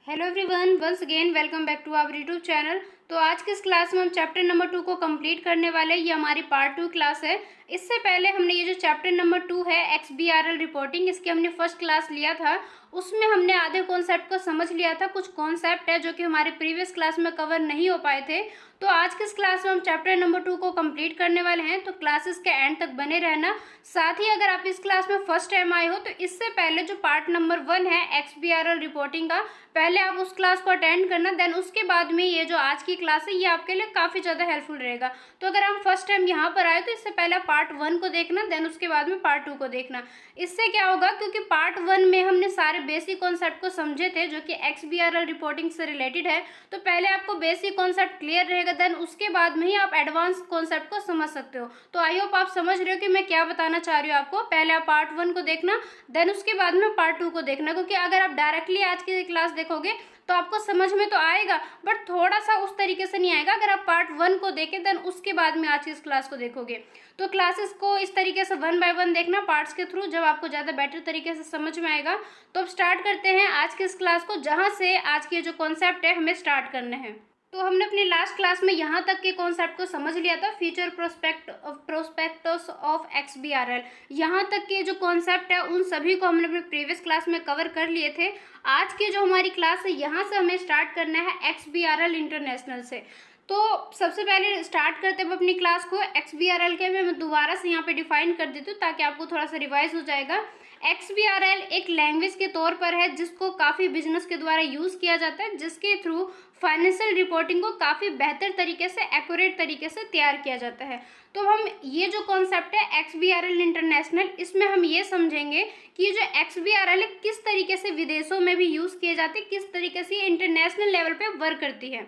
Hello everyone, once again welcome back to our YouTube channel. तो आज के इस क्लास में हम चैप्टर नंबर 2 को कंप्लीट करने वाले हैं। ये हमारी पार्ट 2 क्लास है। इससे पहले हमने ये जो चैप्टर नंबर 2 है XBRL रिपोर्टिंग, इसकी हमने फर्स्ट क्लास लिया था। उसमें हमने आधे कॉन्सेप्ट को समझ लिया था। कुछ कॉन्सेप्ट है जो कि हमारे प्रीवियस क्लास में कवर नहीं हो पाए थे। तो आज के इस क्लास में हम चैप्टर नंबर 2 को कंप्लीट करने वाले हैं। तो क्लासेस के एंड तक बने रहना। साथ ही अगर आप इस क्लास में फर्स्ट टाइम आए हो तो इससे पहले जो पार्ट नंबर 1 है XBRL रिपोर्टिंग का, पहले आप उस क्लास को अटेंड करना, देन उसके बाद में ये जो आज की क्लास है ये आपके लिए काफ़ी ज़्यादा हेल्पफुल रहेगा। तो अगर हम फर्स्ट टाइम यहाँ पर आए तो इससे पहले पार्ट 1 को देखना, देन उसके बाद में पार्ट 2 को देखना। इससे क्या होगा, क्योंकि पार्ट 1 में हमने सारे बेसिक कॉन्सेप्ट को समझे थे जो कि XBRL रिपोर्टिंग से रिलेटेड है। तो पहले आपको बेसिक कॉन्सेप्ट क्लियर रहेगा, देन उसके बाद में ही आप एडवांस कॉन्सेप्ट को समझ सकते हो। तो आई होप आप समझ रहे हो कि मैं क्या बताना चाह रही हूँ आपको। पहले आप पार्ट 1 को देखना, देन उसके बाद में पार्ट 2 को देखना, क्योंकि अगर आप डायरेक्टली आज की क्लास देखोगे तो आपको समझ में तो आएगा, बट थोड़ा सा उस तरीके से नहीं आएगा अगर आप पार्ट 1 को देखें देन उसके बाद में आज की इस क्लास को देखोगे। तो क्लासेस को इस तरीके से 1 बाय 1 देखना पार्ट्स के थ्रू, जब आपको ज़्यादा बेटर तरीके से समझ में आएगा। तो अब स्टार्ट करते हैं आज की इस क्लास को, जहाँ से आज के जो कॉन्सेप्ट है हमें स्टार्ट करने हैं। तो हमने अपनी लास्ट क्लास में यहाँ तक के कॉन्सेप्ट को समझ लिया था, फ्यूचर प्रोस्पेक्टस ऑफ XBRL। यहाँ तक के जो कॉन्सेप्ट है उन सभी को हमने अपने प्रीवियस क्लास में कवर कर लिए थे। आज की जो हमारी क्लास है यहाँ से हमें स्टार्ट करना है XBRL इंटरनेशनल से। तो सबसे पहले स्टार्ट करते हैं अपनी क्लास को XBRL के। मैं दोबारा से यहाँ पे डिफाइन कर देती हूँ ताकि आपको थोड़ा सा रिवाइज हो जाएगा। XBRL एक लैंग्वेज के तौर पर है जिसको काफ़ी बिजनेस के द्वारा यूज़ किया जाता है, जिसके थ्रू फाइनेंशियल रिपोर्टिंग को काफ़ी बेहतर तरीके से, एक्यूरेट तरीके से तैयार किया जाता है। तो हम ये जो कॉन्सेप्ट है XBRL इंटरनेशनल, इसमें हम ये समझेंगे कि जो XBRL है किस तरीके से विदेशों में भी यूज़ किए जाते हैं, किस तरीके से ये इंटरनेशनल लेवल पे वर्क करती है।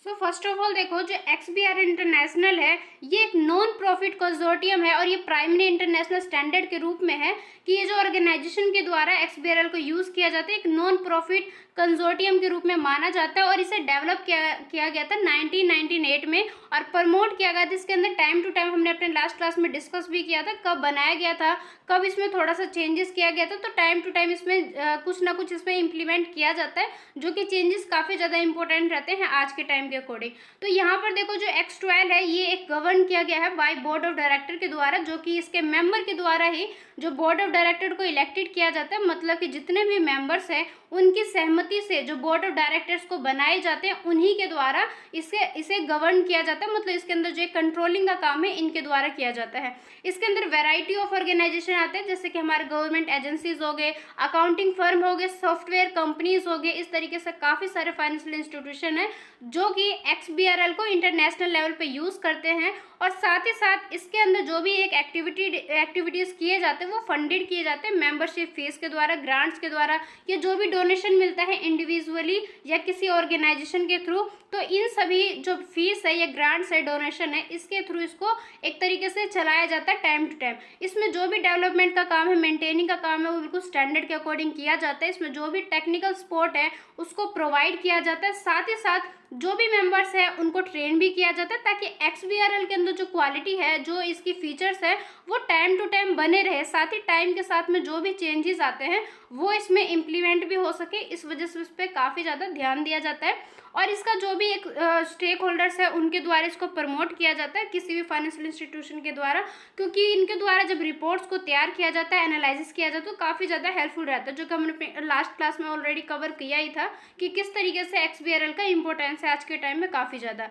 सो फर्स्ट ऑफ ऑल देखो, जो XBRL इंटरनेशनल है ये एक नॉन प्रॉफिट कंसोर्टियम है और ये प्राइमरी इंटरनेशनल स्टैंडर्ड के रूप में है कि ये जो ऑर्गेनाइजेशन के द्वारा XBRL को यूज़ किया जाता है एक नॉन प्रॉफिट कंसोर्टियम के रूप में माना जाता है। और इसे डेवलप किया गया था 1998 में और प्रमोट किया गया था। इसके अंदर टाइम टू टाइम हमने अपने लास्ट क्लास में डिस्कस भी किया था कब बनाया गया था, कब इसमें थोड़ा सा चेंजेस किया गया था। तो टाइम टू टाइम इसमें कुछ ना कुछ इसमें इम्प्लीमेंट किया जाता है, जो कि चेंजेस काफ़ी ज़्यादा इंपॉर्टेंट रहते हैं आज के टाइम के अकॉर्डिंग। तो यहाँ पर देखो, जो X12 है ये एक गवर्न किया गया है बाय बोर्ड ऑफ डायरेक्टर के द्वारा, जो कि इसके मेंबर के द्वारा ही जो बोर्ड ऑफ डायरेक्टर को इलेक्टेड किया जाता है। मतलब कि जितने भी मेंबर्स हैं उनकी सहमति से जो बोर्ड ऑफ डायरेक्टर्स को बनाए जाते हैं उन्हीं के द्वारा इसे गवर्न किया जाता है। मतलब इसके अंदर जो कंट्रोलिंग का काम है इनके द्वारा किया जाता है। इसके अंदर वैरायटी ऑफ ऑर्गेनाइजेशन आते हैं, जैसे कि हमारे गवर्नमेंट एजेंसीज हो गए, अकाउंटिंग फर्म हो गए, सॉफ्टवेयर कंपनीज हो गए। इस तरीके से काफ़ी सारे फाइनेंशियल इंस्टीट्यूशन है जो कि XBRL को इंटरनेशनल लेवल पे यूज़ करते हैं। और साथ ही साथ इसके अंदर जो भी एक एक्टिविटीज़ किए जाते हैं वो फंडेड किए जाते हैं मेंबरशिप फीस के द्वारा, ग्रांट्स के द्वारा, या जो भी डोनेशन मिलता है इंडिविजुअली या किसी ऑर्गेनाइजेशन के थ्रू। तो इन सभी जो फीस है या ग्रांट्स है, डोनेशन है, इसके थ्रू इसको एक तरीके से चलाया जाता है टाइम टू टाइम। इसमें जो भी डेवलपमेंट का काम है, मेंटेनिंग का काम है, वो बिल्कुल स्टैंडर्ड के अकॉर्डिंग किया जाता है। इसमें जो भी टेक्निकल सपोर्ट है उसको प्रोवाइड किया जाता है। साथ ही साथ जो भी मेंबर्स है उनको ट्रेन भी किया जाता है ताकि XBRL के अंदर जो क्वालिटी है, जो इसकी फीचर्स है, वो टाइम टू टाइम बने रहे। साथ ही टाइम के साथ में जो भी चेंजेस आते हैं वो इसमें इम्प्लीमेंट भी हो सके, इस वजह से इस पर काफ़ी ज़्यादा ध्यान दिया जाता है। और इसका जो भी एक स्टेक होल्डर्स है उनके द्वारा इसको प्रमोट किया जाता है किसी भी फाइनेंशियल इंस्टीट्यूशन के द्वारा, क्योंकि इनके द्वारा जब रिपोर्ट्स को तैयार किया जाता है, एनालिसिस किया जाता है, तो काफ़ी ज़्यादा हेल्पफुल रहता है, जो कि हमने लास्ट क्लास में ऑलरेडी कवर किया ही था कि किस तरीके से XBRL का इंपॉर्टेंस है आज के टाइम में काफ़ी ज़्यादा।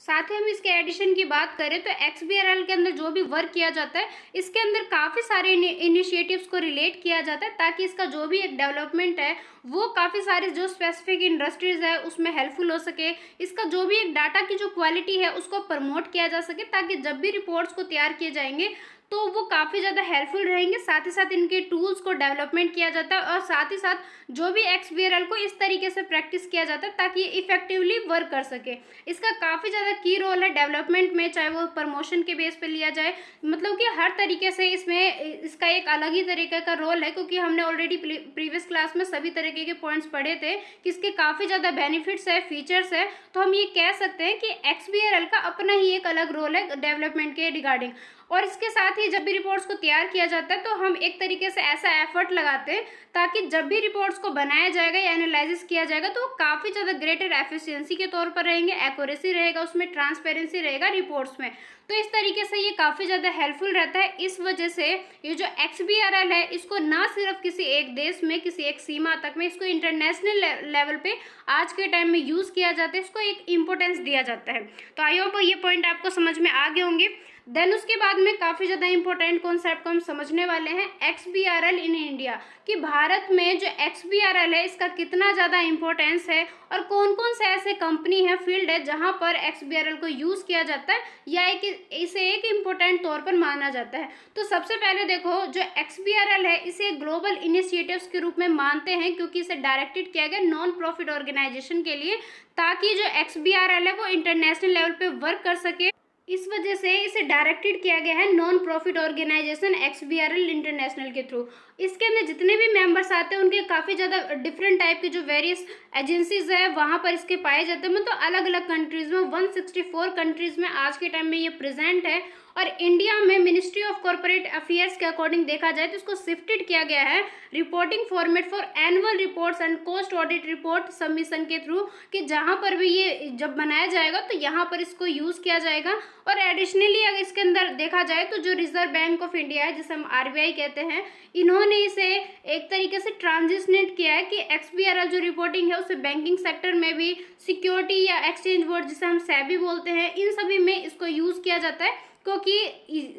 साथ ही हम इसके एडिशन की बात करें तो XBRL के अंदर जो भी वर्क किया जाता है इसके अंदर काफ़ी सारे इनिशिएटिव्स को रिलेट किया जाता है ताकि इसका जो भी एक डेवलपमेंट है वो काफ़ी सारे जो स्पेसिफिक इंडस्ट्रीज़ है उसमें हेल्पफुल हो सके। इसका जो भी एक डाटा की जो क्वालिटी है उसको प्रमोट किया जा सके ताकि जब भी रिपोर्ट्स को तैयार किए जाएंगे तो वो काफ़ी ज़्यादा हेल्पफुल रहेंगे। साथ ही साथ इनके टूल्स को डेवलपमेंट किया जाता है और साथ ही साथ जो भी XBRL को इस तरीके से प्रैक्टिस किया जाता है ताकि ये इफेक्टिवली वर्क कर सके। इसका काफ़ी ज़्यादा की रोल है डेवलपमेंट में, चाहे वो प्रमोशन के बेस पे लिया जाए, मतलब कि हर तरीके से इसमें इसका एक अलग ही तरीके का रोल है, क्योंकि हमने ऑलरेडी प्रीवियस क्लास में सभी तरीके के पॉइंट्स पढ़े थे कि इसके काफ़ी ज़्यादा बेनिफिट्स है, फीचर्स है। तो हम ये कह सकते हैं कि XBRL का अपना ही एक अलग रोल है डेवलपमेंट के रिगार्डिंग। और इसके साथ ही जब भी रिपोर्ट्स को तैयार किया जाता है तो हम एक तरीके से ऐसा एफर्ट लगाते हैं ताकि जब भी रिपोर्ट्स को बनाया जाएगा या एनालिसिस किया जाएगा तो वो काफ़ी ज़्यादा ग्रेटर एफिशिएंसी के तौर पर रहेंगे, एक्यूरेसी रहेगा उसमें, ट्रांसपेरेंसी रहेगा रिपोर्ट्स में। तो इस तरीके से ये काफ़ी ज़्यादा हेल्पफुल रहता है। इस वजह से ये जो XBRL है इसको ना सिर्फ किसी एक देश में, किसी एक सीमा तक में, इसको इंटरनेशनल लेवल पे आज के टाइम में यूज़ किया जाता है, इसको एक इम्पोर्टेंस दिया जाता है। तो आई होप ये पॉइंट आपको समझ में आ गए होंगे। देन उसके बाद में काफ़ी ज़्यादा इंपॉर्टेंट कॉन्सेप्ट को हम समझने वाले हैं XBRL इन इंडिया, कि भारत में जो XBRL है इसका कितना ज़्यादा इंपॉर्टेंस है और कौन कौन से ऐसे कंपनी है, फील्ड है जहाँ पर XBRL को यूज़ किया जाता है या इसे एक इम्पोर्टेंट तौर पर माना जाता है। तो सबसे पहले देखो, जो XBRL है इसे ग्लोबल इनिशिएटिव्स के रूप में मानते हैं क्योंकि इसे डायरेक्टेड किया गया नॉन प्रॉफिट ऑर्गेनाइजेशन के लिए, ताकि जो XBRL है वो इंटरनेशनल लेवल पे वर्क कर सके। इस वजह से इसे डायरेक्टेड किया गया है non profit organisation XBRL international के थ्रू। इसके अंदर जितने भी मेंबर्स आते हैं उनके काफ़ी ज़्यादा डिफरेंट टाइप के जो वेरियस एजेंसीज है वहाँ पर इसके पाए जाते हैं। मतलब अलग अलग कंट्रीज़ में 164 कंट्रीज़ में आज के टाइम में ये प्रेजेंट है। और इंडिया में मिनिस्ट्री ऑफ कॉर्पोरेट अफेयर्स के अकॉर्डिंग देखा जाए तो इसको शिफ्टेड किया गया है reporting format for annual reports and cost audit report submission के थ्रू, कि जहाँ पर भी ये जब बनाया जाएगा तो यहाँ पर इसको यूज़ किया जाएगा। और एडिशनली अगर इसके अंदर देखा जाए तो जो रिजर्व बैंक ऑफ इंडिया है, जिसे हम RBI कहते हैं, इन्होंने इसे एक तरीके से ट्रांजिशनेट किया है कि XBRL जो रिपोर्टिंग है उसे बैंकिंग सेक्टर में भी, सिक्योरिटी या एक्सचेंज बोर्ड जिसे हम SEBI बोलते हैं, इन सभी में इसको यूज़ किया जाता है क्योंकि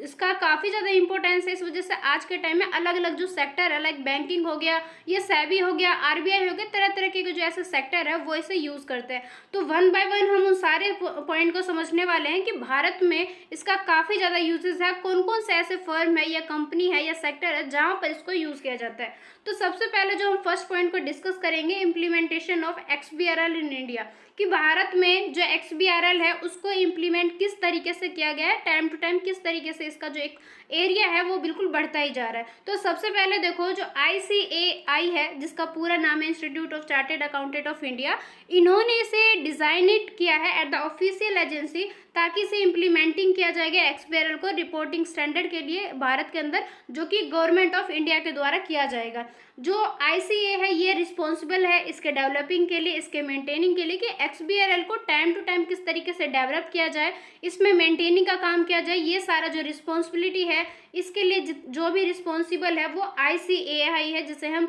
इसका काफ़ी ज़्यादा इंपॉर्टेंस है। इस वजह से आज के टाइम में अलग अलग जो सेक्टर है, लाइक बैंकिंग हो गया, ये SEBI हो गया, RBI हो गया, तरह तरह के जो ऐसे सेक्टर है वो इसे यूज़ करते हैं। तो वन बाय वन हम उन सारे पॉइंट को समझने वाले हैं कि भारत में इसका काफ़ी ज़्यादा यूजेस है, कौन कौन से ऐसे फर्म है या कंपनी है या सेक्टर है जहाँ पर इसको यूज़ किया जाता है। तो सबसे पहले जो हम फर्स्ट पॉइंट को डिस्कस करेंगे, implementation of XBRL in India, कि भारत में जो XBRL है उसको इम्प्लीमेंट किस तरीके से किया गया है, टाइम टू टाइम किस तरीके से इसका जो एक एरिया है वो बिल्कुल बढ़ता ही जा रहा है। तो सबसे पहले देखो, जो ICAI है, जिसका पूरा नाम है institute of chartered accountant of India, इन्होंने इसे डिजाइनेट किया है एट द ऑफिशियल एजेंसी ताकि इसे इम्प्लीमेंटिंग किया जाएगा XBRL को रिपोर्टिंग स्टैंडर्ड के लिए भारत के अंदर, जो कि गवर्नमेंट ऑफ इंडिया के द्वारा किया जाएगा। जो ICA है ये रिस्पॉन्सिबल है इसके डेवलपिंग के लिए, इसके मेंटेनिंग के लिए, कि XBRL को टाइम टू टाइम किस तरीके से डेवलप किया जाए, इसमें मेंटेनिंग का काम किया जाए, ये सारा जो रिस्पॉन्सिबिलिटी है इसके लिए जो भी रिस्पॉन्सिबल है वो ICAI है, जिसे हम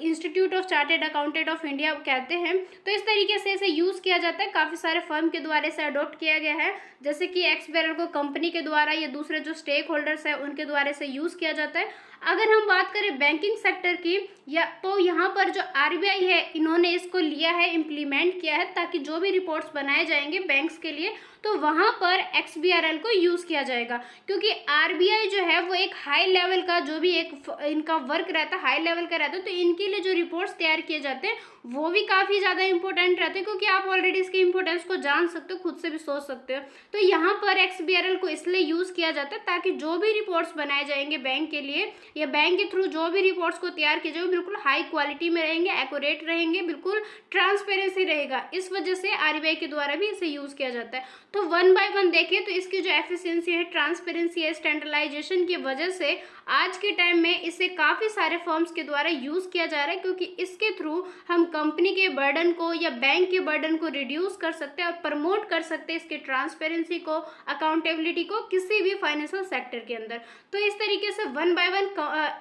institute of chartered accountant of India कहते हैं। तो इस तरीके से इसे यूज़ किया जाता है, काफ़ी सारे फर्म के द्वारा इसे अडॉप्ट किया गया है, जैसे कि XBRL को कंपनी के द्वारा या दूसरे जो स्टेक होल्डर्स हैं उनके द्वारा इसे यूज़ किया जाता है। अगर हम बात करें बैंकिंग सेक्टर की, या तो यहाँ पर जो RBI है इन्होंने इसको लिया है, इम्प्लीमेंट किया है, ताकि जो भी रिपोर्ट्स बनाए जाएंगे बैंक्स के लिए तो वहाँ पर XBRL को यूज़ किया जाएगा, क्योंकि RBI जो है वो एक हाई लेवल का जो भी एक इनका वर्क रहता है, हाई लेवल का रहता है, तो इनके लिए जो रिपोर्ट्स तैयार किए जाते हैं वो भी काफ़ी ज़्यादा इंपॉर्टेंट रहते हैं, क्योंकि आप ऑलरेडी इसकी इंपॉर्टेंस को जान सकते हो, खुद से भी सोच सकते हो। तो यहाँ पर XBRL को इसलिए यूज़ किया जाता है ताकि जो भी रिपोर्ट्स बनाए जाएंगे बैंक के लिए या बैंक के थ्रू जो भी रिपोर्ट्स को तैयार किए जाए बिल्कुल हाई क्वालिटी में रहेंगे, एक्यूरेट रहेंगे, बिल्कुल ट्रांसपेरेंसी रहेगा। इस वजह से RBI के द्वारा भी इसे यूज़ किया जाता है। तो वन बाय वन देखें तो इसकी जो एफिशिएंसी है, ट्रांसपेरेंसी है, स्टैंडर्डाइजेशन की वजह से आज के टाइम में इसे काफ़ी सारे फर्म्स के द्वारा यूज़ किया जा रहा है, क्योंकि इसके थ्रू हम कंपनी के बर्डन को या बैंक के बर्डन को रिड्यूस कर सकते हैं और प्रमोट कर सकते हैं इसके ट्रांसपेरेंसी को, अकाउंटेबिलिटी को किसी भी फाइनेंशियल सेक्टर के अंदर। तो इस तरीके से वन बाय वन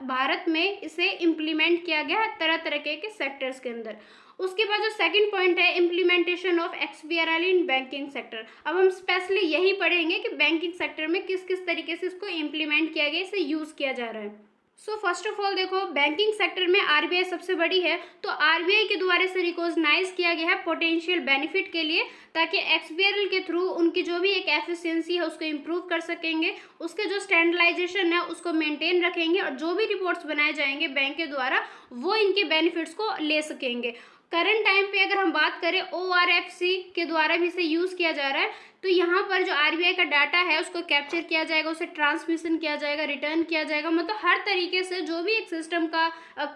भारत में इसे इम्प्लीमेंट किया गया है तरह तरह के सेक्टर्स के अंदर। उसके बाद जो सेकंड पॉइंट है, implementation of XBRL in banking sector. अब हम स्पेशली यही पढ़ेंगे कि बैंकिंग सेक्टर में किस किस तरीके से इसको इम्प्लीमेंट किया गया, इसे यूज़ किया जा रहा है। सो फर्स्ट ऑफ ऑल देखो, बैंकिंग सेक्टर में RBI सबसे बड़ी है, तो RBI के द्वारा से रिकॉग्नाइज किया गया है पोटेंशियल बेनिफिट के लिए, ताकि XBRL के थ्रू उनकी जो भी एक एफिशिएंसी है उसको इम्प्रूव कर सकेंगे, उसके जो स्टैंडर्डाइजेशन है उसको मेंटेन रखेंगे, और जो भी रिपोर्ट्स बनाए जाएंगे बैंक के द्वारा वो इनके बेनिफिट्स को ले सकेंगे। करंट टाइम पे अगर हम बात करें ORFC के द्वारा भी इसे यूज़ किया जा रहा है। तो यहाँ पर जो RBI का डाटा है उसको कैप्चर किया जाएगा, उसे ट्रांसमिशन किया जाएगा, रिटर्न किया जाएगा, मतलब हर तरीके से जो भी एक सिस्टम का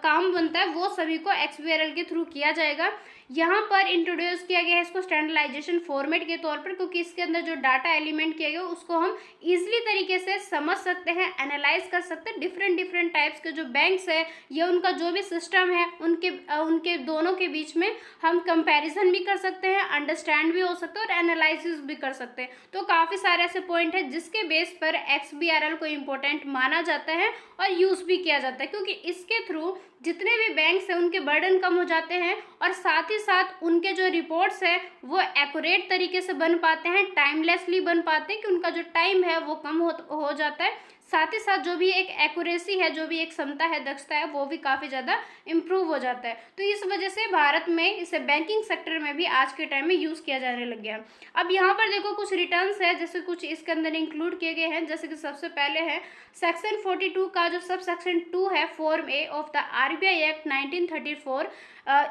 काम बनता है वो सभी को XBRL के थ्रू किया जाएगा। यहाँ पर इंट्रोड्यूस किया गया है इसको स्टैंडर्डाइजेशन फॉर्मेट के तौर पर, क्योंकि इसके अंदर जो डाटा एलिमेंट किया गया उसको हम इजीली तरीके से समझ सकते हैं, एनालाइज कर सकते हैं। डिफरेंट टाइप्स के जो बैंक्स है या उनका जो भी सिस्टम है उनके दोनों के बीच में हम कंपैरिजन भी कर सकते हैं, अंडरस्टैंड भी हो सकता है और एनालिसिस भी कर सकते हैं। तो काफ़ी सारे ऐसे पॉइंट हैं जिसके बेस पर XBRL को इम्पोर्टेंट माना जाता है और यूज़ भी किया जाता है, क्योंकि इसके थ्रू जितने भी बैंक्स हैं उनके बर्डन कम हो जाते हैं और साथ ही साथ उनके जो रिपोर्ट्स हैं वो एक्यूरेट तरीके से बन पाते हैं, टाइमलेसली बन पाते हैं, कि उनका जो टाइम है वो कम हो जाता है। साथ ही साथ जो भी एक एक्यूरेसी है, जो भी एक क्षमता है, दक्षता है, वो भी काफ़ी ज़्यादा इम्प्रूव हो जाता है। तो इस वजह से भारत में इसे बैंकिंग सेक्टर में भी आज के टाइम में यूज़ किया जाने लग गया। अब यहाँ पर देखो कुछ रिटर्न्स है, जैसे कुछ इसके अंदर इंक्लूड किए गए हैं। जैसे कि सबसे पहले है सेक्शन 42 का जो सब सेक्शन 2 है form A of the RBI act 1934।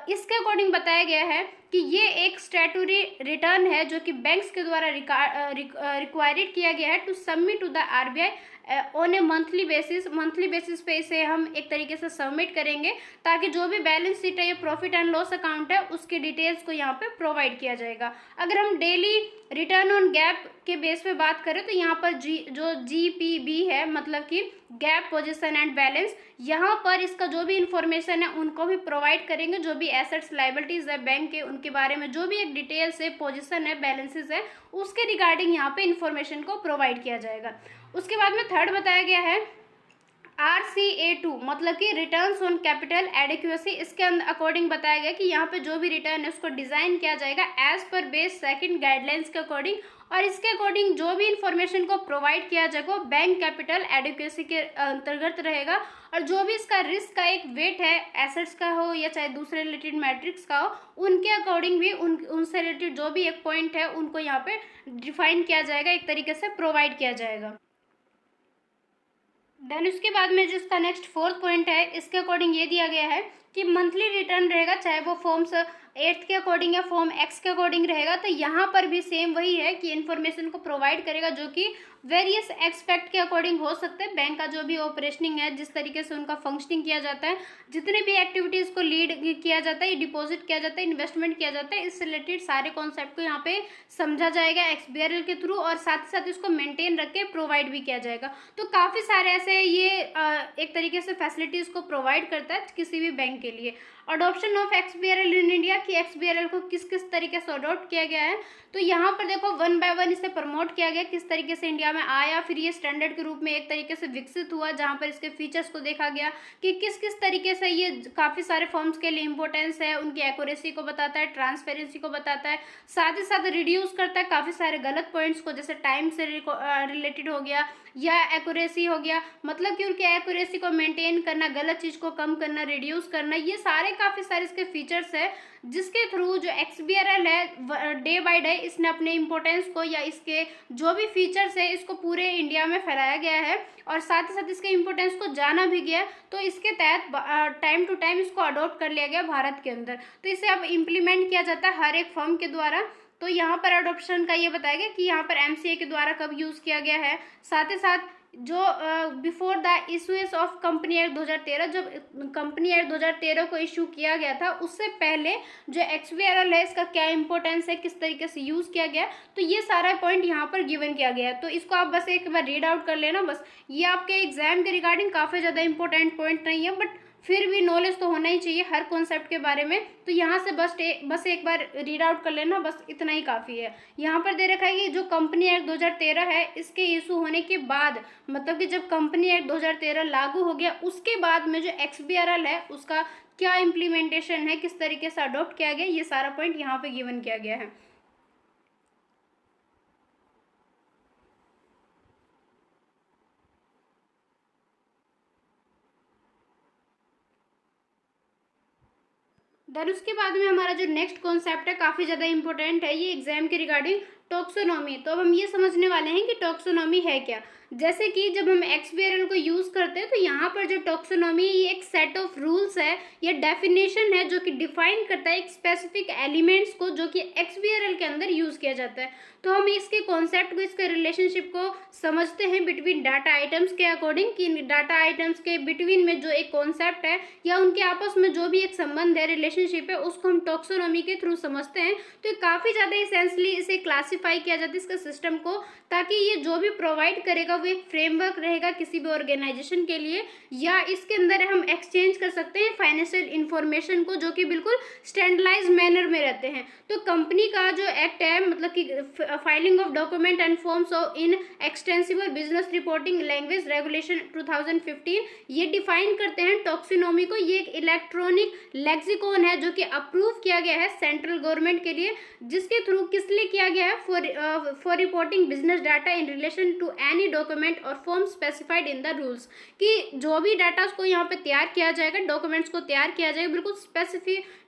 इसके अकॉर्डिंग बताया गया है कि ये एक स्टैट्यूटरी रिटर्न है जो कि बैंक्स के द्वारा रिक्वायर्ड किया गया है to submit to the RBI on a monthly basis पे इसे हम एक तरीके से सबमिट करेंगे, ताकि जो भी बैलेंस शीट है या प्रॉफिट एंड लॉस अकाउंट है उसके डिटेल्स को यहाँ पे प्रोवाइड किया जाएगा। अगर हम डेली रिटर्न ऑन गैप के बेस पे बात करें तो यहाँ पर जो GPB है, मतलब कि गैप पोजीशन एंड बैलेंस, यहाँ पर इसका जो भी इंफॉर्मेशन है उनको भी प्रोवाइड करेंगे। जो भी एसेट्स लाइबिलिटीज है बैंक के, उनके बारे में जो भी एक डिटेल्स है, पोजीशन है, बैलेंसेस है, उसके रिगार्डिंग यहाँ पे इंफॉर्मेशन को प्रोवाइड किया जाएगा। उसके बाद में थर्ड बताया गया है RCA2, मतलब कि रिटर्न्स ऑन कैपिटल एडिक्वेसी। इसके अकॉर्डिंग बताया गया कि यहाँ पे जो भी रिटर्न है उसको डिज़ाइन किया जाएगा as per base second guidelines के अकॉर्डिंग, और इसके अकॉर्डिंग जो भी इंफॉर्मेशन को प्रोवाइड किया जाएगा वो बैंक कैपिटल एडिक्वेसी के अंतर्गत रहेगा। और जो भी इसका रिस्क का एक वेट है, एसेट्स का हो या चाहे दूसरे रिलेटेड मैट्रिक्स का हो, उनके अकॉर्डिंग भी उनसे रिलेटेड जो भी एक पॉइंट है उनको यहाँ पे डिफाइन किया जाएगा, एक तरीके से प्रोवाइड किया जाएगा। देन उसके बाद में जिसका नेक्स्ट फोर्थ पॉइंट है, इसके अकॉर्डिंग ये दिया गया है कि मंथली रिटर्न रहेगा, चाहे वो फॉर्म्स 8 के अकॉर्डिंग या फॉर्म X के अकॉर्डिंग रहेगा। तो यहाँ पर भी सेम वही है कि इन्फॉर्मेशन को प्रोवाइड करेगा जो कि वेरियस एक्सपेक्ट के अकॉर्डिंग हो सकते हैं। बैंक का जो भी ऑपरेशनिंग है, जिस तरीके से उनका फंक्शनिंग किया जाता है, जितने भी एक्टिविटीज़ को लीड किया जाता है, डिपॉजिट किया जाता है, इन्वेस्टमेंट किया जाता है, इससे रिलेटेड सारे कॉन्सेप्ट को यहाँ पे समझा जाएगा XBRL के थ्रू, और साथ ही साथ इसको मेंटेन रख के प्रोवाइड भी किया जाएगा। तो काफ़ी सारे ऐसे ये एक तरीके से फैसिलिटीज़ को प्रोवाइड करता है किसी भी बैंक के लिए। Adoption of XBRL in India, कि XBRL को किस किस तरीके से अडॉप्ट किया गया है। तो यहाँ पर देखो 1 बाय 1 इसे प्रमोट किया गया, किस तरीके से इंडिया में आया, फिर ये स्टैंडर्ड के रूप में एक तरीके से विकसित हुआ, जहाँ पर इसके फीचर्स को देखा गया कि किस किस तरीके से ये काफ़ी सारे फॉर्म्स के लिए इंपॉर्टेंस है, उनकी एक्यूरेसी को बताता है, ट्रांसपेरेंसी को बताता है, साथ ही साथ रिड्यूस करता है काफ़ी सारे गलत पॉइंट्स को, जैसे टाइम से रिलेटेड हो गया या एक्यूरेसी हो गया, मतलब कि उनकी एक्यूरेसी को मेंटेन करना, गलत चीज़ को कम करना, रिड्यूस करना, ये सारे काफ़ी सारे इसके फीचर्स है, जिसके थ्रू जो XBRL है डे बाय डे इसने अपने इम्पोर्टेंस को या इसके जो भी फीचर्स है इसको पूरे इंडिया में फैलाया गया है, और साथ ही साथ इसके इम्पोर्टेंस को जाना भी गया। तो इसके तहत टाइम टू टाइम इसको अडॉप्ट कर लिया गया भारत के अंदर। तो इसे अब इम्प्लीमेंट किया जाता है हर एक फर्म के द्वारा। तो यहाँ पर अडॉप्शन का ये बताया गया कि यहाँ पर MCA के द्वारा कब यूज़ किया गया है। साथ ही साथ जो before the issuance of company act 2013, जब कंपनी एक्ट 2013 को इशू किया गया था, उससे पहले जो XBRL है इसका क्या इंपॉर्टेंस है, किस तरीके से यूज़ किया गया, तो ये सारा पॉइंट यहाँ पर गिवन किया गया है। तो इसको आप बस एक बार रीड आउट कर लेना, बस ये आपके एग्जाम के रिगार्डिंग काफ़ी ज़्यादा इंपॉर्टेंट पॉइंट नहीं है, बट फिर भी नॉलेज तो होना ही चाहिए हर कॉन्सेप्ट के बारे में। तो यहाँ से बस एक बार रीड आउट कर लेना, बस इतना ही काफ़ी है। यहाँ पर दे रखा है कि जो कंपनी एक्ट 2013 है इसके इशू होने के बाद, मतलब कि जब कंपनी एक्ट 2013 लागू हो गया उसके बाद में जो XBRL है उसका क्या इम्प्लीमेंटेशन है, किस तरीके से अडॉप्ट किया गया, ये सारा पॉइंट यहाँ पे गिवन किया गया है। देन उसके बाद में हमारा जो नेक्स्ट कॉन्सेप्ट है काफ़ी ज़्यादा इंपॉर्टेंट है, ये एग्जाम के रिगार्डिंग टॉक्सोनॉमी। तो अब हम ये समझने वाले हैं कि टॉक्सोनॉमी है क्या। जैसे कि जब हम XBRL को यूज़ करते हैं तो यहाँ पर जो टॉक्सोनॉमी ये एक सेट ऑफ रूल्स है या डेफिनेशन है जो कि डिफाइन करता है एक स्पेसिफिक एलिमेंट्स को जो कि XBRL के अंदर यूज़ किया जाता है। तो हम इसके कॉन्सेप्ट को, इसके रिलेशनशिप को समझते हैं बिटवीन डाटा आइटम्स के अकॉर्डिंग, कि डाटा आइटम्स के बिटवीन में जो एक कॉन्सेप्ट है या उनके आपस में जो भी एक संबंध है, रिलेशनशिप है, उसको हम टॉक्सोनॉमी के थ्रू समझते हैं। तो काफ़ी ज़्यादा इसेंसली इसे क्लासीफाई किया जाता है इसका सिस्टम को, ताकि ये जो भी प्रोवाइड करेगा वो एक फ्रेमवर्क रहेगा किसी भी ऑर्गेनाइजेशन के लिए, या इसके अंदर हम एक्सचेंज कर सकते हैं फाइनेंशियल इंफॉर्मेशन को, जो कि बिल्कुल स्टैंडर्डाइज मैनर में रहते हैं। तो कंपनी का जो एक्ट है, मतलब कि filing of document and forms of in extensible business reporting language regulation 2015, ये डिफाइन करते हैं टॉक्सोनॉमी को। ये एक इलेक्ट्रॉनिक लेक्सिकॉन है जो कि अप्रूव किया गया है सेंट्रल गवर्नमेंट के लिए, जिसके थ्रू किस लिए किया गया है, for reporting business data in relation to any document और form specified in the rules, कि जो भी डाटा उसको यहाँ पे तैयार किया जाएगा, डॉक्यूमेंट्स को तैयार किया जाएगा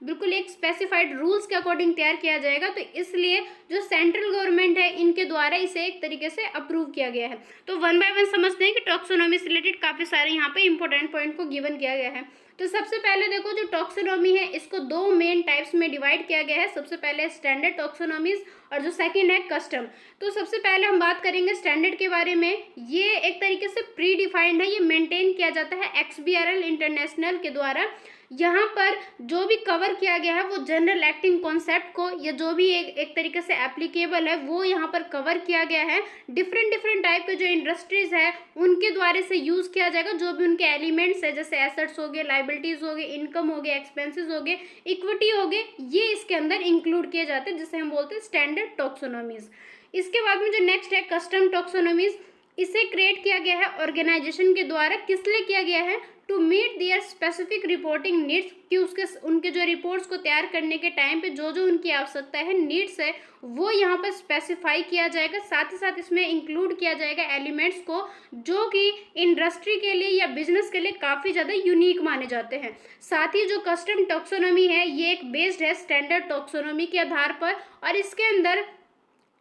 बिल्कुल एक स्पेसिफाइड रूल्स के अकॉर्डिंग तैयार किया जाएगा। तो इसलिए जो सेंट्रल गवर्नमेंट है इनके द्वारा इसे एक तरीके से अप्रूव किया गया है। तो वन बाय वन समझते हैं कि टॉक्सोनॉमी से रिलेटेड काफ़ी सारे यहाँ पे इंपॉर्टेंट पॉइंट को गिवन किया गया है। तो सबसे पहले देखो, जो टॉक्सोनॉमी है इसको दो मेन टाइप्स में डिवाइड किया गया है। सबसे पहले स्टैंडर्ड टॉक्सोनॉमीज और जो सेकंड है कस्टम। तो सबसे पहले हम बात करेंगे स्टैंडर्ड के बारे में। ये एक तरीके से प्री डिफाइंड है, ये मेंटेन किया जाता है XBRL इंटरनेशनल के द्वारा। यहाँ पर जो भी कवर किया गया है वो जनरल एक्टिंग कॉन्सेप्ट को, या जो भी एक तरीके से एप्लीकेबल है वो यहाँ पर कवर किया गया है। डिफरेंट टाइप के जो इंडस्ट्रीज है उनके द्वारा से यूज़ किया जाएगा। जो भी उनके एलिमेंट्स है, जैसे एसेट्स हो गए, लाइबिलिटीज़ हो गए, इनकम हो गए, एक्सपेंसेस हो गए, इक्विटी हो गए, ये इसके अंदर इंक्लूड किए जाते हैं, जिसे हम बोलते हैं स्टैंडर्ड टॉक्सोनॉमीज। इसके बाद में जो नेक्स्ट है कस्टम टॉक्सोनॉमीज। इसे क्रिएट किया गया है ऑर्गेनाइजेशन के द्वारा। किस लिए किया गया है? To meet their specific reporting needs, कि उनके जो रिपोर्ट्स को तैयार करने के टाइम पे जो जो उनकी आवश्यकता है, नीड्स है, वो यहाँ पर स्पेसिफाई किया जाएगा। साथ ही साथ इसमें इंक्लूड किया जाएगा एलिमेंट्स को जो कि इंडस्ट्री के लिए या बिजनेस के लिए काफ़ी ज़्यादा यूनिक माने जाते हैं। साथ ही जो कस्टम टॉक्सोनॉमी है ये एक बेस्ड है स्टैंडर्ड टॉक्सोनॉमी के आधार पर, और इसके अंदर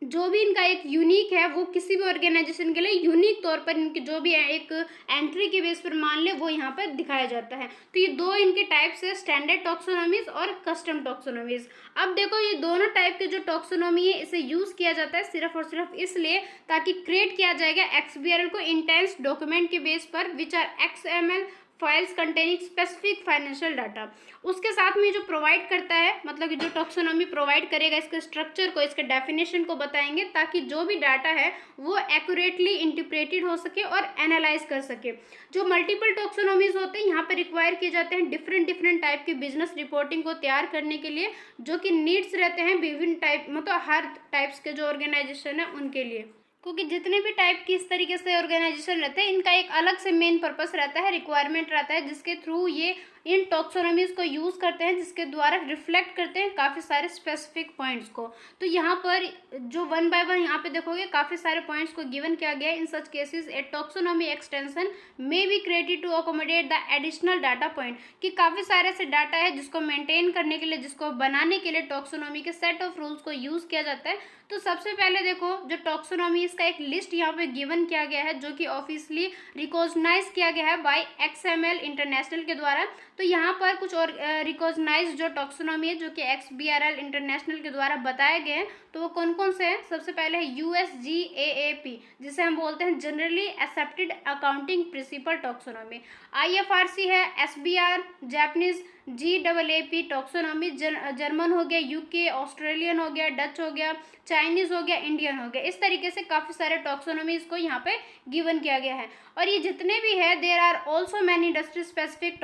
जो भी इनका एक यूनिक है वो किसी भी ऑर्गेनाइजेशन के लिए यूनिक तौर पर इनकी जो भी एक एंट्री के बेस पर मान ले वो यहाँ पर दिखाया जाता है। तो ये दो इनके टाइप्स है, स्टैंडर्ड टॉक्सोनॉमीज और कस्टम टॉक्सोनॉमीज। अब देखो, ये दोनों टाइप के जो टॉक्सोनॉमी है इसे यूज़ किया जाता है सिर्फ और सिर्फ इसलिए ताकि क्रिएट किया जाएगा XBRL को इंटेंस डॉक्यूमेंट के बेस पर, which are XML files containing specific financial data. उसके साथ में जो प्रोवाइड करता है, मतलब कि जो टॉक्सोनॉमी प्रोवाइड करेगा, इसके स्ट्रक्चर को, इसके डेफिनेशन को बताएंगे ताकि जो भी डाटा है वो एक्यूरेटली इंटरप्रेटेड हो सके और एनालाइज कर सके। जो मल्टीपल टॉक्सोनॉमीज होते हैं यहाँ पर रिक्वायर किए जाते हैं डिफरेंट टाइप की बिजनेस रिपोर्टिंग को तैयार करने के लिए, जो कि नीड्स रहते हैं विभिन्न टाइप, मतलब हर टाइप्स के जो ऑर्गेनाइजेशन है उनके लिए। क्योंकि जितने भी टाइप की इस तरीके से ऑर्गेनाइजेशन रहते हैं इनका एक अलग से मेन पर्पस रहता है, रिक्वायरमेंट रहता है, जिसके थ्रू ये इन टॉक्सोनॉमीज को यूज़ करते हैं, जिसके द्वारा रिफ्लेक्ट करते हैं काफ़ी सारे स्पेसिफिक पॉइंट्स को। तो यहाँ पर जो वन बाय वन यहाँ पे देखोगे काफ़ी सारे पॉइंट्स को गिवन किया गया है। In such cases a taxonomy extension may be created to accommodate the additional data point, कि काफ़ी सारे ऐसे डाटा है जिसको मेंटेन करने के लिए, जिसको बनाने के लिए टॉक्सोनॉमी के सेट ऑफ रूल्स को यूज़ किया जाता है। तो सबसे पहले देखो, जो टॉक्सोनॉमी इसका एक लिस्ट यहाँ पे गिवन किया गया है, जो कि ऑफिशियली रिकॉग्नाइज किया गया है बाय XML इंटरनेशनल के द्वारा। तो यहाँ पर कुछ और रिकॉग्नाइज जो टॉक्सोनॉमी है जो कि XBRL इंटरनेशनल के द्वारा बताए गए हैं, तो वो कौन कौन से हैं? सबसे पहले है USGAAP, जिसे हम बोलते हैं generally accepted accounting principle taxonomy. IFRC है, SBR Japanese, GAAP taxonomy German हो गया, UK ऑस्ट्रेलियन हो गया, डच हो गया, चाइनीज़ हो गया, इंडियन हो गया। इस तरीके से काफ़ी सारे टॉक्सोनॉमीज को यहाँ पे गिवन किया गया है। और ये जितने भी है there are also many industry specific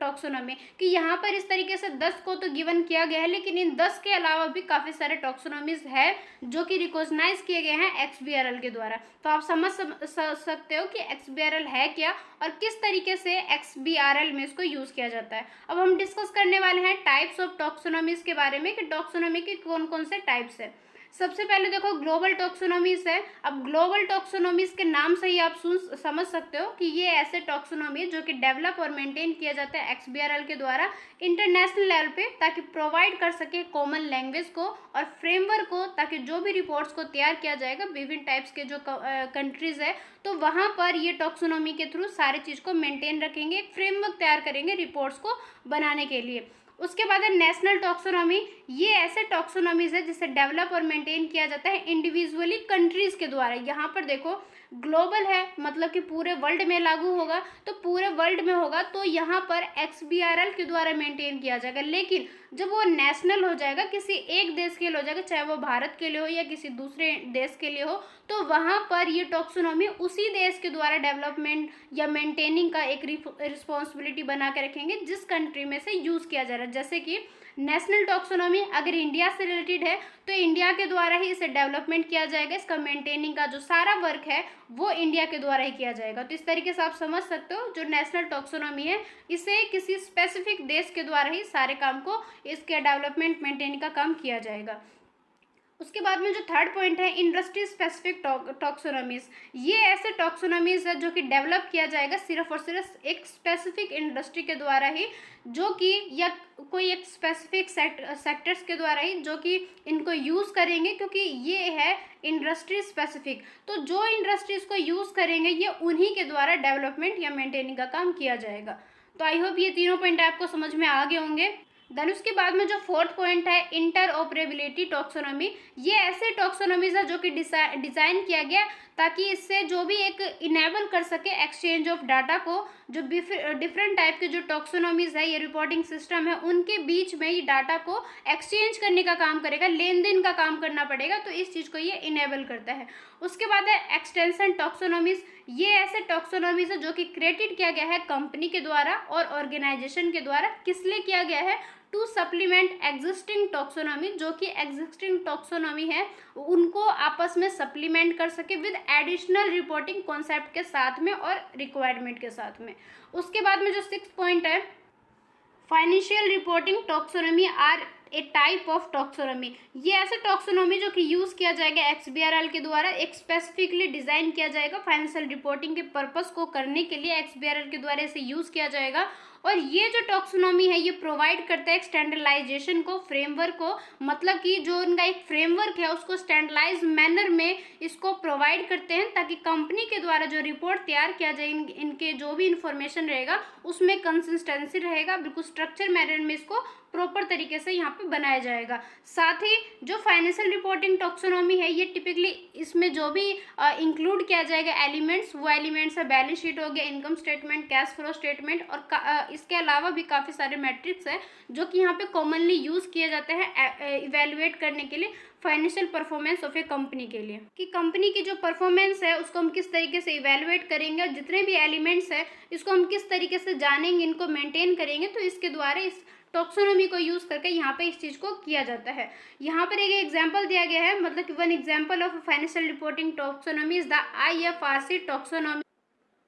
taxonomy, कि यहाँ पर इस तरीके से 10 को तो गिवन किया गया है, लेकिन इन 10 के अलावा भी काफ़ी सारे टॉक्सोनॉमीज है जो कि रिकॉग्नाइज किए गए हैं XBRL के द्वारा। तो आप समझ सकते हो कि XBRL है क्या और किस तरीके से XBRL में इसको यूज़ किया जाता है। अब हम डिस्कस करने वाले हैं टाइप्स ऑफ टॉक्सोनॉमीज के बारे में, कि टॉक्सोनॉमी के कौन कौन से टाइप्स है। सबसे पहले देखो ग्लोबल टॉक्सोनॉमीज है। अब ग्लोबल टॉक्सोनॉमीज के नाम से ही आप समझ सकते हो कि ये ऐसे टॉक्सोनॉमी है जो कि डेवलप और मेंटेन किया जाता है XBRL के द्वारा इंटरनेशनल लेवल पे, ताकि प्रोवाइड कर सके कॉमन लैंग्वेज को और फ्रेमवर्क को, ताकि जो भी रिपोर्ट्स को तैयार किया जाएगा विभिन्न टाइप्स के जो कंट्रीज है, तो वहाँ पर ये टॉक्सोनॉमी के थ्रू सारी चीज़ को मेंटेन रखेंगे, एक फ्रेमवर्क तैयार करेंगे रिपोर्ट्स को बनाने के लिए। उसके बाद है नेशनल टॉक्सोनॉमी। ये ऐसे टॉक्सोनॉमीज है जिसे डेवलप और मेंटेन किया जाता है इंडिविजुअली कंट्रीज के द्वारा। यहाँ पर देखो ग्लोबल है, मतलब कि पूरे वर्ल्ड में लागू होगा, तो पूरे वर्ल्ड में होगा, तो यहाँ पर XBRL के द्वारा मेंटेन किया जाएगा। लेकिन जब वो नेशनल हो जाएगा, किसी एक देश के लिए हो जाएगा, चाहे वो भारत के लिए हो या किसी दूसरे देश के लिए हो, तो वहाँ पर ये टॉक्सोनॉमी उसी देश के द्वारा डेवलपमेंट या मेंटेनिंग का एक रिस्पॉन्सिबिलिटी बना के रखेंगे जिस कंट्री में से यूज़ किया जा रहा है। जैसे कि नेशनल टॉक्सोनॉमी अगर इंडिया से रिलेटेड है तो इंडिया के द्वारा ही इसे डेवलपमेंट किया जाएगा, इसका मेंटेनिंग का जो सारा वर्क है वो इंडिया के द्वारा ही किया जाएगा। तो इस तरीके से आप समझ सकते हो जो नेशनल टॉक्सोनॉमी है इसे किसी स्पेसिफिक देश के द्वारा ही सारे काम को, इसके डेवलपमेंट मेंटेनिंग का काम किया जाएगा। उसके बाद में जो थर्ड पॉइंट है इंडस्ट्री स्पेसिफिक टॉक्सोनॉमीज। ये ऐसे टॉक्सोनॉमीज है जो कि डेवलप किया जाएगा सिर्फ और सिर्फ एक स्पेसिफिक इंडस्ट्री के द्वारा ही, जो कि या कोई एक स्पेसिफिक सेक्टर्स के द्वारा ही, जो कि इनको यूज़ करेंगे, क्योंकि ये है इंडस्ट्री स्पेसिफिक। तो जो इंडस्ट्रीज को यूज़ करेंगे ये उन्हीं के द्वारा डेवलपमेंट या मेंटेनिंग का काम किया जाएगा। तो आई होप ये तीनों पॉइंट आपको समझ में आ गए होंगे। देन उसके बाद में जो फोर्थ पॉइंट है इंटरऑपरेबिलिटी टॉक्सोनॉमी। ये ऐसे टॉक्सोनॉमीज है जो कि डिज़ाइन किया गया ताकि इससे जो भी एक इनेबल कर सके एक्सचेंज ऑफ डाटा को, जो डिफरेंट टाइप के जो टॉक्सोनॉमीज है, ये रिपोर्टिंग सिस्टम है, उनके बीच में ये डाटा को एक्सचेंज करने का काम करेगा, लेन देन का काम करना पड़ेगा, तो इस चीज़ को ये इनेबल करता है। उसके बाद है एक्सटेंशन टॉक्सोनॉमीज। ये ऐसे टॉक्सोनॉमीज है जो कि क्रिएटेड किया गया है कंपनी के द्वारा और ऑर्गेनाइजेशन के द्वारा। किस लिए किया गया है? टू सप्लीमेंट एग्जिस्टिंग टॉक्सोनॉमी, जो कि एग्जिस्टिंग टॉक्सोनॉमी है उनको आपस में सप्लीमेंट कर सके विद एडिशनल रिपोर्टिंग कॉन्सेप्ट के साथ में और रिक्वायरमेंट के साथ में। उसके बाद में जो 6 पॉइंट है financial reporting taxonomy are a type of taxonomy. ये ऐसे टॉक्सोनॉमी जो कि यूज़ किया जाएगा XBRL के द्वारा, एक स्पेसिफिकली डिज़ाइन किया जाएगा फाइनेंशियल रिपोर्टिंग के पर्पस को करने के लिए XBRL के द्वारा इसे यूज़ किया जाएगा। और ये जो टॉक्सोनॉमी है ये प्रोवाइड करता है एक स्टैंडर्डाइजेशन को, फ्रेमवर्क को, मतलब कि जो उनका एक फ्रेमवर्क है उसको स्टैंडर्डाइज मैनर में इसको प्रोवाइड करते हैं, ताकि कंपनी के द्वारा जो रिपोर्ट तैयार किया जाए इनके जो भी इंफॉर्मेशन रहेगा उसमें कंसिस्टेंसी रहेगा, बिल्कुल स्ट्रक्चर मैनर में इसको प्रॉपर तरीके से यहाँ पे बनाया जाएगा। साथ ही जो फाइनेंशियल रिपोर्टिंग टॉक्सोनॉमी है ये टिपिकली इसमें जो भी इंक्लूड किया जाएगा एलिमेंट्स, वो एलिमेंट्स है बैलेंस शीट हो गया, income statement, cash flow statement, और इसके अलावा भी काफ़ी सारे मैट्रिक्स है जो कि यहाँ पे कॉमनली यूज़ किए जाते हैं इवेलुएट करने के लिए financial performance of A company के लिए, कि कंपनी की जो परफॉर्मेंस है उसको हम किस तरीके से इवेलुएट करेंगे और जितने भी एलिमेंट्स है इसको हम किस तरीके से जानेंगे, इनको मेंटेन करेंगे। तो इसके द्वारा इस टॉक्सोनॉमी को यूज़ करके यहाँ पे इस चीज़ को किया जाता है। यहाँ पर एक एग्जांपल दिया गया है, मतलब कि one example of financial reporting taxonomy is the IFRC taxonomy.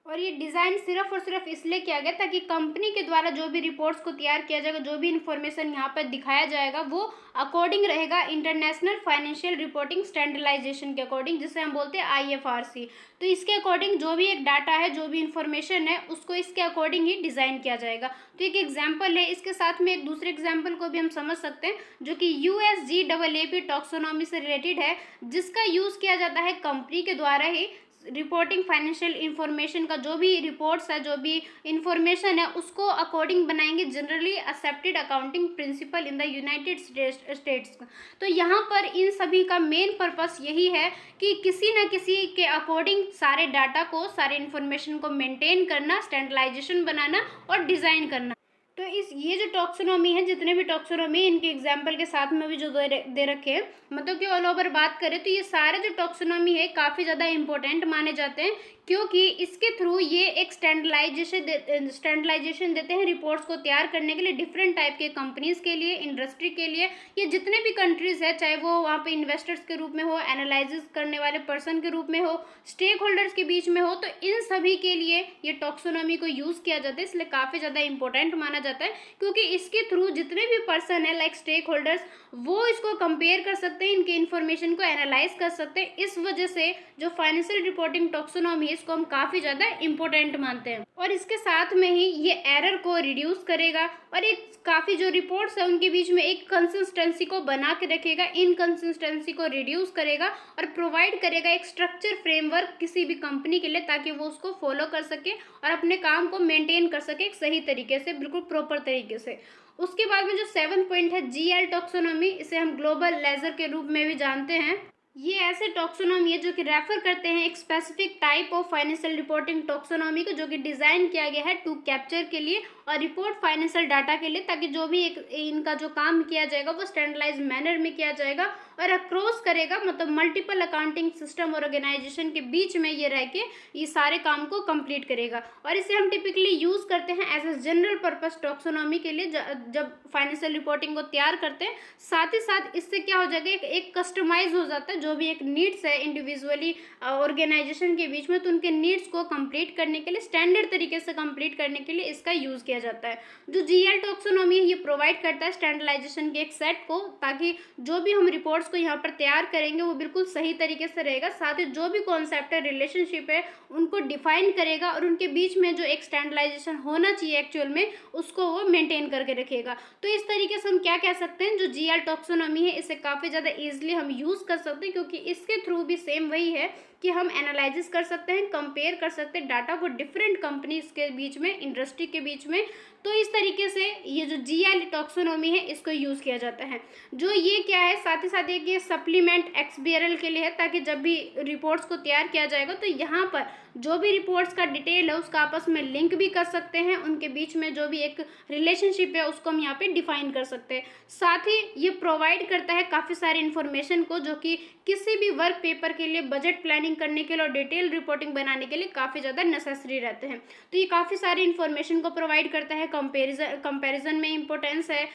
और ये डिज़ाइन सिर्फ और सिर्फ इसलिए किया गया ताकि कंपनी के द्वारा जो भी रिपोर्ट्स को तैयार किया जाएगा, जो भी इन्फॉर्मेशन यहाँ पर दिखाया जाएगा वो अकॉर्डिंग रहेगा इंटरनेशनल फाइनेंशियल रिपोर्टिंग स्टैंडर्डाइजेशन के अकॉर्डिंग, जिसे हम बोलते हैं IFRC। तो इसके अकॉर्डिंग जो भी एक डाटा है, जो भी इन्फॉर्मेशन है, उसको इसके अकॉर्डिंग ही डिज़ाइन किया जाएगा। तो एक एग्जाम्पल है, इसके साथ में एक दूसरे एग्जाम्पल को भी हम समझ सकते हैं जो कि USGAAP टॉक्सोनॉमी से रिलेटेड है, जिसका यूज़ किया जाता है कंपनी के द्वारा ही रिपोर्टिंग फाइनेंशियल इंफॉर्मेशन का, जो भी रिपोर्ट्स है, जो भी इंफॉर्मेशन है, उसको अकॉर्डिंग बनाएंगे generally accepted accounting principal in the United states. तो यहाँ पर इन सभी का मेन पर्पस यही है कि किसी न किसी के अकॉर्डिंग सारे डाटा को, सारे इंफॉर्मेशन को मेंटेन करना, स्टैंडर्डाइजेशन बनाना और डिज़ाइन करना। तो ये जो टॉक्सोनॉमी है, जितने भी टॉक्सोनॉमी इनके एग्जाम्पल के साथ में भी जो दे रखे हैं, मतलब कि ऑल ओवर बात करें तो ये सारे जो टॉक्सोनॉमी है काफ़ी ज़्यादा इंपॉर्टेंट माने जाते हैं, क्योंकि इसके थ्रू ये एक स्टैंडर्डाइजेशन देते हैं रिपोर्ट्स को तैयार करने के लिए डिफरेंट टाइप के कंपनीज के लिए, इंडस्ट्री के लिए, ये जितने भी कंट्रीज है, चाहे वो वहाँ पे इन्वेस्टर्स के रूप में हो, एनालिसिस करने वाले पर्सन के रूप में हो, स्टेक होल्डर्स के बीच में हो, तो इन सभी के लिए ये टैक्सोनॉमी को यूज़ किया जाता है। इसलिए काफ़ी ज़्यादा इंपॉर्टेंट माना जाता है, क्योंकि इसके थ्रू जितने भी पर्सन है लाइक स्टेक होल्डर्स, वो इसको कंपेयर कर सकते हैं, इनके इन्फॉर्मेशन को एनालाइज कर सकते हैं। इस वजह से जो फाइनेंशियल रिपोर्टिंग टैक्सोनॉमी है, इसको हम काफ़ी ज़्यादा इंपॉर्टेंट मानते हैं। और इसके साथ में ही ये एरर को रिड्यूस करेगा और एक काफ़ी जो रिपोर्ट्स है उनके बीच में एक कंसिस्टेंसी को बना के रखेगा, इनकंसिस्टेंसी को रिड्यूस करेगा और प्रोवाइड करेगा एक स्ट्रक्चर फ्रेमवर्क किसी भी कंपनी के लिए, ताकि वो उसको फॉलो कर सके और अपने काम को मेंटेन कर सके एक सही तरीके से, बिल्कुल प्रॉपर तरीके से। उसके बाद में जो 7 पॉइंट है GL टैक्सोनॉमी, इसे हम ग्लोबल लेजर के रूप में भी जानते हैं। ये ऐसे टैक्सोनॉमी है जो कि रेफर करते हैं एक specific type of financial reporting taxonomy को, जो कि डिज़ाइन किया गया है टू कैप्चर के लिए और रिपोर्ट फाइनेंशियल डाटा के लिए, ताकि जो भी एक इनका जो काम किया जाएगा वो स्टैंडर्डाइज मैनर में किया जाएगा और अक्रॉस करेगा, मतलब मल्टीपल अकाउंटिंग सिस्टम और ऑर्गेनाइजेशन के बीच में ये रह के ये सारे काम को कंप्लीट करेगा। और इसे हम टिपिकली यूज़ करते हैं as a general purpose taxonomy के लिए जब फाइनेंशियल रिपोर्टिंग को तैयार करते हैं। साथ ही साथ इससे क्या हो जाएगा, एक कस्टमाइज हो जाता है जो भी एक नीड्स है इंडिविजुअली ऑर्गेनाइजेशन के बीच में, तो उनके नीड्स को कंप्लीट करने के लिए, स्टैंडर्ड तरीके से कंप्लीट करने के लिए इसका यूज़ किया जाता है। जो GL टैक्सोनॉमी है ये प्रोवाइड करता है स्टैंडर्डाइजेशन के एक सेट को, ताकि जो भी हम रिपोर्ट्स को यहाँ पर तैयार करेंगे वो बिल्कुल सही तरीके से रहेगा। साथ ही जो भी कॉन्सेप्ट है, रिलेशनशिप है, उनको डिफाइन करेगा और उनके बीच में जो एक स्टैंडर्डाइजेशन होना चाहिए एक्चुअल में, उसको वो मेंटेन करके रखेगा। तो इस तरीके से हम क्या कह सकते हैं, जो GL टैक्सोनॉमी है इसे काफ़ी ज़्यादा ईजिली हम यूज़ कर सकते हैं, क्योंकि इसके थ्रू भी सेम वही है कि हम एनालिसिस कर सकते हैं, कंपेयर कर सकते हैं डाटा को डिफरेंट कंपनीज के बीच में, इंडस्ट्री के बीच में। तो इस तरीके से ये जो GL टैक्सोनॉमी है इसको यूज़ किया जाता है। जो ये क्या है, साथ ही साथ एक ये सप्लीमेंट XBRL के लिए है, ताकि जब भी रिपोर्ट्स को तैयार किया जाएगा तो यहाँ पर जो भी रिपोर्ट्स का डिटेल है उसका आपस में लिंक भी कर सकते हैं, उनके बीच में जो भी एक रिलेशनशिप है उसको हम यहाँ पे डिफाइन कर सकते हैं। साथ ही ये प्रोवाइड करता है काफ़ी सारी इन्फॉर्मेशन को, जो कि किसी भी वर्क पेपर के लिए, बजट प्लानिंग करने के लिए और डिटेल रिपोर्टिंग बनाने के लिए काफ़ी ज़्यादा नेसेसरी रहते हैं। तो ये काफ़ी सारी इन्फॉर्मेशन को प्रोवाइड करता है। कंपैरिजन में इंपॉर्टेंस है,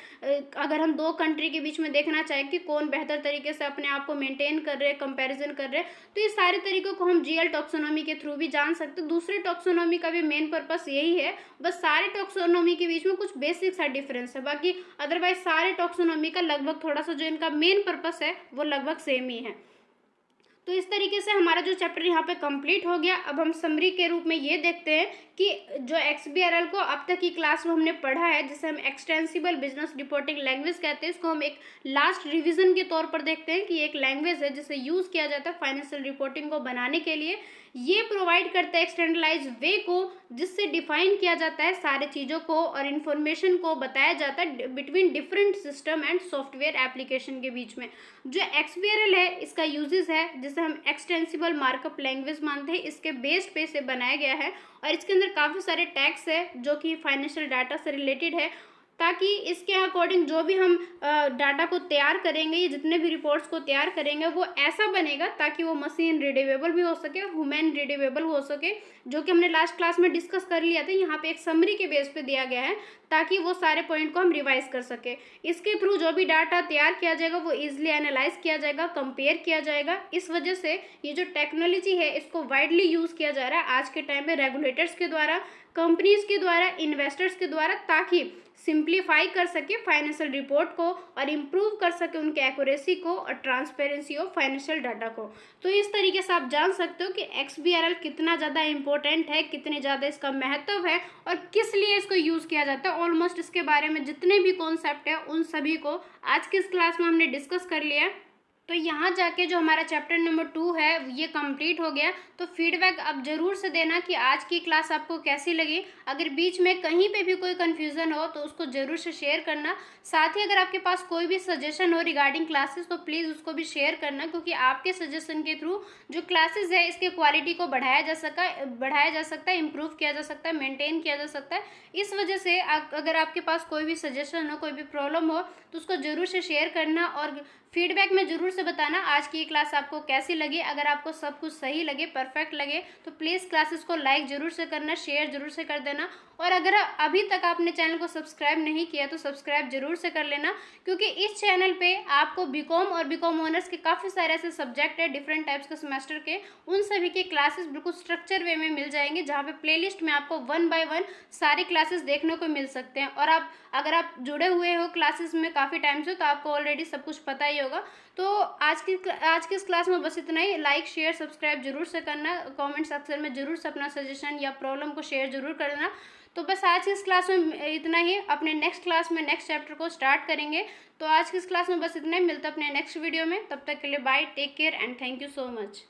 अगर हम दो कंट्री के बीच में देखना चाहें कि कौन बेहतर तरीके से अपने आप को मेंटेन कर रहे हैं, कंपैरिजन कर रहे हैं, तो ये सारे तरीकों को हम GL टैक्सोनॉमी के थ्रू भी जान सकते हैं। दूसरे टैक्सोनॉमी का भी मेन पर्पस यही है, बस सारे टैक्सोनॉमी के बीच में कुछ बेसिक सा डिफरेंस है, बाकी अदरवाइज सारे टैक्सोनॉमी का लगभग थोड़ा सा जो इनका मेन पर्पस है वो लगभग सेम ही है। तो इस तरीके से हमारा जो चैप्टर यहाँ पे कंप्लीट हो गया। अब हम समरी के रूप में ये देखते हैं कि जो XBRL को अब तक की क्लास में हमने पढ़ा है, जिसे हम एक्सटेंसिबल बिजनेस रिपोर्टिंग लैंग्वेज कहते हैं, इसको हम एक लास्ट रिवीजन के तौर पर देखते हैं कि एक लैंग्वेज है जिसे यूज़ किया जाता है फाइनेंशियल रिपोर्टिंग को बनाने के लिए। ये प्रोवाइड करता है एक स्टैंडर्डाइज वे को, जिससे डिफाइन किया जाता है सारे चीज़ों को और इन्फॉर्मेशन को बताया जाता है between different system and software application के बीच में। जो XBRL है इसका यूजेस है जिसे हम एक्सटेंसिबल मार्कअप लैंग्वेज मानते हैं, इसके बेस्ड पे से बनाया गया है और इसके अंदर काफ़ी सारे टैग्स है जो कि फाइनेंशियल डाटा से रिलेटेड है, ताकि इसके अकॉर्डिंग जो भी हम डाटा को तैयार करेंगे, ये जितने भी रिपोर्ट्स को तैयार करेंगे वो ऐसा बनेगा ताकि वो मशीन रीडेबल भी हो सके और ह्यूमन रीडेबल हो सके, जो कि हमने लास्ट क्लास में डिस्कस कर लिया था। यहाँ पे एक समरी के बेस पे दिया गया है ताकि वो सारे पॉइंट को हम रिवाइज कर सके। इसके थ्रू जो भी डाटा तैयार किया जाएगा वो ईजिली एनालाइज किया जाएगा, कंपेयर किया जाएगा। इस वजह से ये जो टेक्नोलॉजी है इसको वाइडली यूज़ किया जा रहा है आज के टाइम में रेगुलेटर्स के द्वारा, कंपनीज के द्वारा, इन्वेस्टर्स के द्वारा, ताकि सिंप्लीफाई कर सके फाइनेंशियल रिपोर्ट को और इम्प्रूव कर सके उनके एक्यूरेसी को और ट्रांसपेरेंसी ऑफ फाइनेंशियल डाटा को। तो इस तरीके से आप जान सकते हो कि XBRL कितना ज़्यादा इंपॉर्टेंट है, कितने ज़्यादा इसका महत्व है और किस लिए इसको यूज़ किया जाता है। ऑलमोस्ट इसके बारे में जितने भी कॉन्सेप्ट है उन सभी को आज की इस क्लास में हमने डिस्कस कर लिया है। तो यहाँ जाके जो हमारा चैप्टर नंबर 2 है ये कंप्लीट हो गया। तो फीडबैक आप ज़रूर से देना कि आज की क्लास आपको कैसी लगी। अगर बीच में कहीं पे भी कोई कन्फ्यूज़न हो तो उसको ज़रूर से शेयर करना। साथ ही अगर आपके पास कोई भी सजेशन हो रिगार्डिंग क्लासेस तो प्लीज़ उसको भी शेयर करना, क्योंकि आपके सजेशन के थ्रू जो क्लासेस है इसके क्वालिटी को बढ़ाया जा सकता है, इम्प्रूव किया जा सकता है, मेनटेन किया जा सकता है। इस वजह से अगर आपके पास कोई भी सजेशन हो, कोई भी प्रॉब्लम हो तो उसको ज़रूर से शेयर करना और फीडबैक में ज़रूर से बताना आज की ये क्लास आपको कैसी लगी। अगर आपको सब कुछ सही लगे, परफेक्ट लगे, तो प्लीज़ क्लासेस को लाइक ज़रूर से करना, शेयर ज़रूर से कर देना। और अगर अभी तक आपने चैनल को सब्सक्राइब नहीं किया तो सब्सक्राइब ज़रूर से कर लेना, क्योंकि इस चैनल पे आपको बीकॉम और बीकॉम ऑनर्स के काफ़ी सारे ऐसे सब्जेक्ट है डिफरेंट टाइप्स के सेमेस्टर के, उन सभी के क्लासेस बिल्कुल स्ट्रक्चर वे में मिल जाएंगे, जहाँ पे प्लेलिस्ट में आपको 1 बाय 1 सारी क्लासेस देखने को मिल सकते हैं। और अगर आप जुड़े हुए हो क्लासेस में काफ़ी टाइम से, तो आपको ऑलरेडी सब कुछ पता ही होगा। तो आज की इस क्लास में बस इतना ही। लाइक शेयर सब्सक्राइब जरूर से करना, कमेंट सेक्शन में जरूर से अपना सजेशन या प्रॉब्लम को शेयर जरूर करना। तो बस आज की इस क्लास में इतना ही। अपने नेक्स्ट क्लास में नेक्स्ट चैप्टर को स्टार्ट करेंगे। तो आज की इस क्लास में बस इतना ही। मिलता है अपने नेक्स्ट वीडियो में। तब तक के लिए bye, take care and thank you so much.